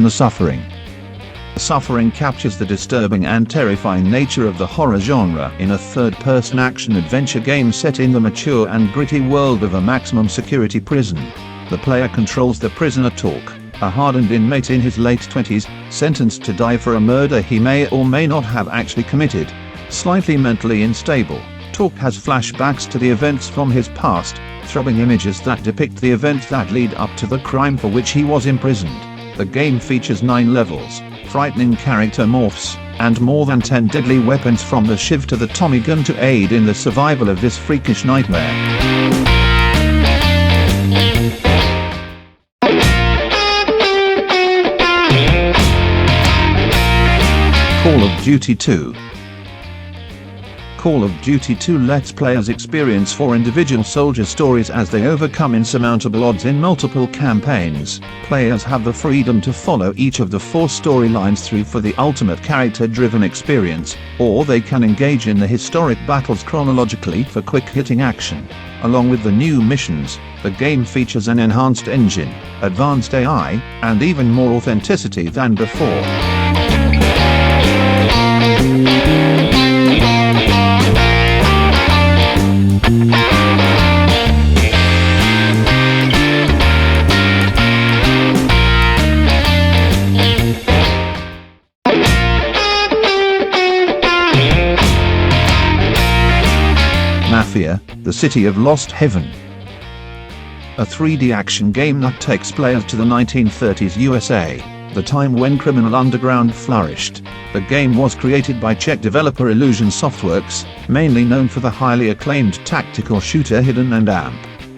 The Suffering. The Suffering captures the disturbing and terrifying nature of the horror genre in a third-person action-adventure game set in the mature and gritty world of a maximum security prison. The player controls the prisoner Talk, a hardened inmate in his late 20s, sentenced to die for a murder he may or may not have actually committed. Slightly mentally unstable, Talk has flashbacks to the events from his past, throbbing images that depict the events that lead up to the crime for which he was imprisoned. The game features 9 levels, frightening character morphs, and more than 10 deadly weapons from the Shiv to the Tommy gun to aid in the survival of this freakish nightmare. Call of Duty 2. Call of Duty 2 lets players experience 4 individual soldier stories as they overcome insurmountable odds in multiple campaigns. Players have the freedom to follow each of the 4 storylines through for the ultimate character-driven experience, or they can engage in the historic battles chronologically for quick-hitting action. Along with the new missions, the game features an enhanced engine, advanced AI, and even more authenticity than before. Mafia: The City of Lost Heaven. A 3D action game that takes players to the 1930s USA, the time when criminal underground flourished. The game was created by Czech developer Illusion Softworks, mainly known for the highly acclaimed tactical shooter Hidden and Amp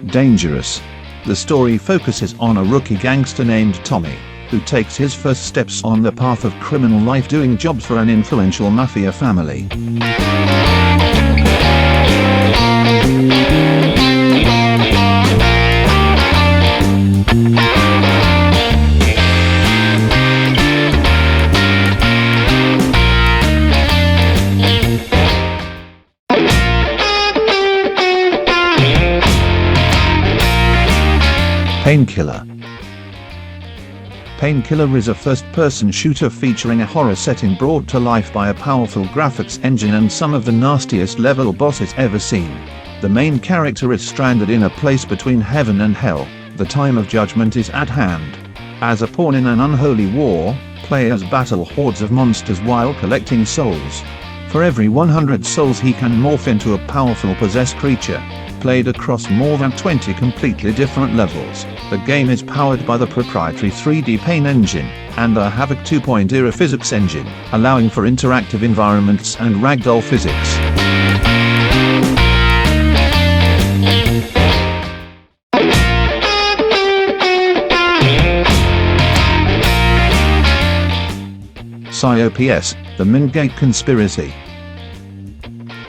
Dangerous. The story focuses on a rookie gangster named Tommy, who takes his first steps on the path of criminal life doing jobs for an influential mafia family. Painkiller. Painkiller is a first-person shooter featuring a horror setting brought to life by a powerful graphics engine and some of the nastiest level bosses ever seen. The main character is stranded in a place between heaven and hell. The time of judgment is at hand. As a pawn in an unholy war, players battle hordes of monsters while collecting souls. For every 100 souls he can morph into a powerful possessed creature. Played across more than 20 completely different levels, the game is powered by the proprietary 3D Pain engine, and a Havok 2.0 physics engine, allowing for interactive environments and ragdoll physics. PSYOPS: The Mingate Conspiracy.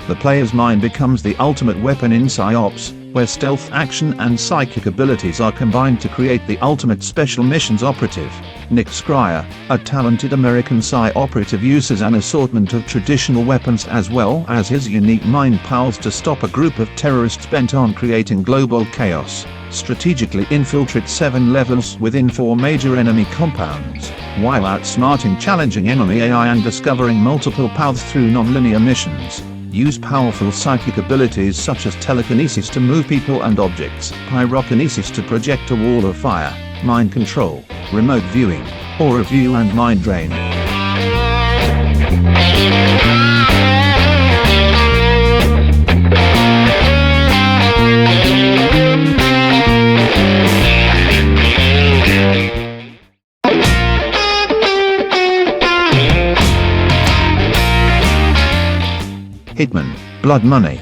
The player's mind becomes the ultimate weapon in PSYOPS, where stealth action and psychic abilities are combined to create the ultimate special missions operative. Nick Scryer, a talented American PSY operative, uses an assortment of traditional weapons as well as his unique mind powers to stop a group of terrorists bent on creating global chaos, strategically infiltrate 7 levels within 4 major enemy compounds, while outsmarting challenging enemy AI and discovering multiple paths through non-linear missions. Use powerful psychic abilities such as telekinesis to move people and objects, pyrokinesis to project a wall of fire, mind control, remote viewing, aura view and mind drain. Hitman: Blood Money.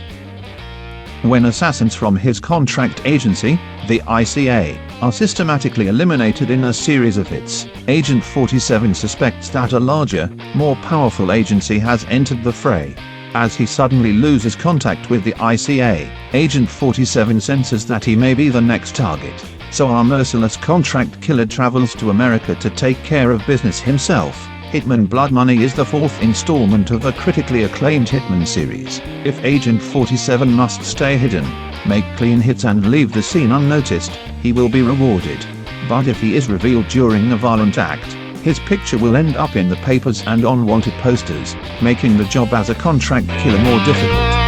When assassins from his contract agency, the ICA, are systematically eliminated in a series of hits, Agent 47 suspects that a larger, more powerful agency has entered the fray. As he suddenly loses contact with the ICA, Agent 47 senses that he may be the next target, so our merciless contract killer travels to America to take care of business himself. Hitman: Blood Money is the 4th installment of a critically acclaimed Hitman series. If Agent 47 must stay hidden, make clean hits and leave the scene unnoticed, he will be rewarded. But if he is revealed during a violent act, his picture will end up in the papers and on wanted posters, making the job as a contract killer more difficult.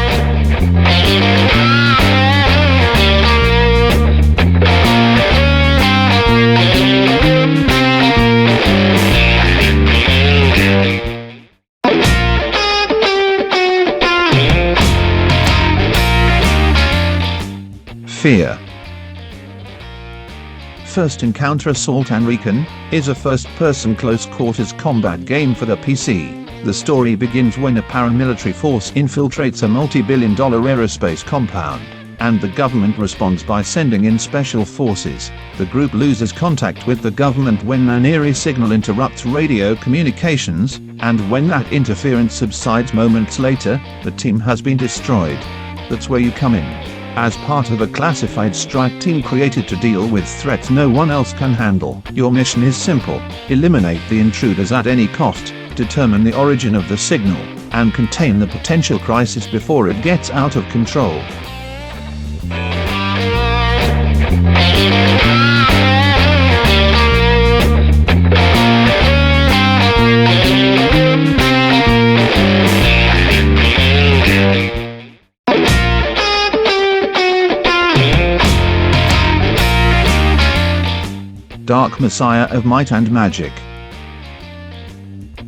Fear. First Encounter Assault and Recon is a first-person close-quarters combat game for the PC. The story begins when a paramilitary force infiltrates a multi-billion-dollar aerospace compound, and the government responds by sending in special forces. The group loses contact with the government when an eerie signal interrupts radio communications, and when that interference subsides moments later, the team has been destroyed. That's where you come in. As part of a classified strike team created to deal with threats no one else can handle. Your mission is simple: eliminate the intruders at any cost, determine the origin of the signal, and contain the potential crisis before it gets out of control. Dark Messiah of Might and Magic.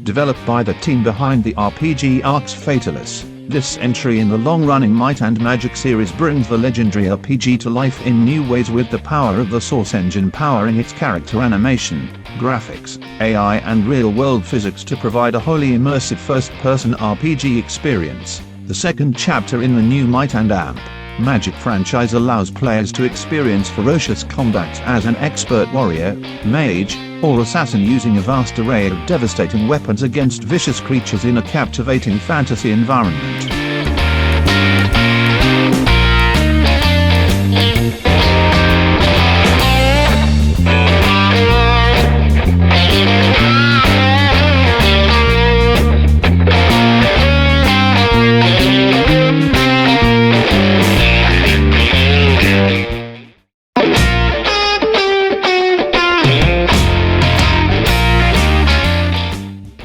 Developed by the team behind the RPG Arx Fatalis, this entry in the long-running Might and Magic series brings the legendary RPG to life in new ways with the power of the Source engine powering its character animation, graphics, AI and real-world physics to provide a wholly immersive first-person RPG experience. The second chapter in the new Might and Magic franchise allows players to experience ferocious combat as an expert warrior, mage, or assassin using a vast array of devastating weapons against vicious creatures in a captivating fantasy environment.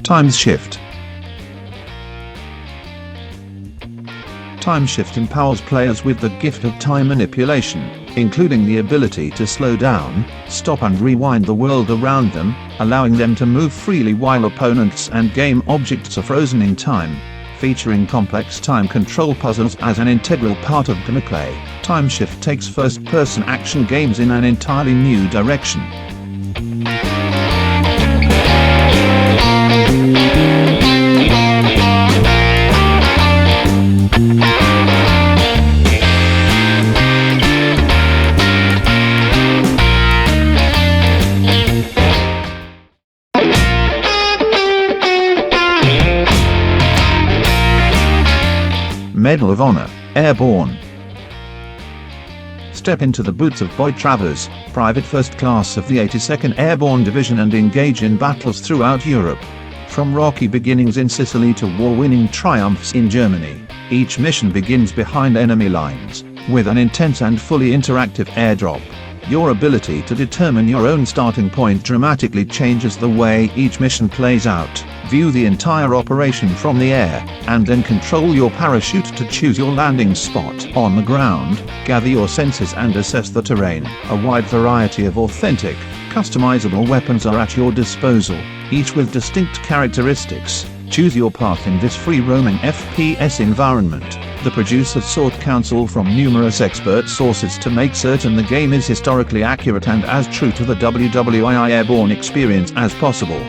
Timeshift. Timeshift empowers players with the gift of time manipulation, including the ability to slow down, stop and rewind the world around them, allowing them to move freely while opponents and game objects are frozen in time. Featuring complex time control puzzles as an integral part of gameplay, Timeshift takes first-person action games in an entirely new direction. Medal of Honor, Airborne. Step into the boots of Boyd Travers, Private First Class of the 82nd Airborne Division and engage in battles throughout Europe. From rocky beginnings in Sicily to war-winning triumphs in Germany, each mission begins behind enemy lines, with an intense and fully interactive airdrop. Your ability to determine your own starting point dramatically changes the way each mission plays out. View the entire operation from the air, and then control your parachute to choose your landing spot. On the ground, gather your senses and assess the terrain. A wide variety of authentic, customizable weapons are at your disposal, each with distinct characteristics. Choose your path in this free-roaming FPS environment. The producers sought counsel from numerous expert sources to make certain the game is historically accurate and as true to the WWII Airborne experience as possible.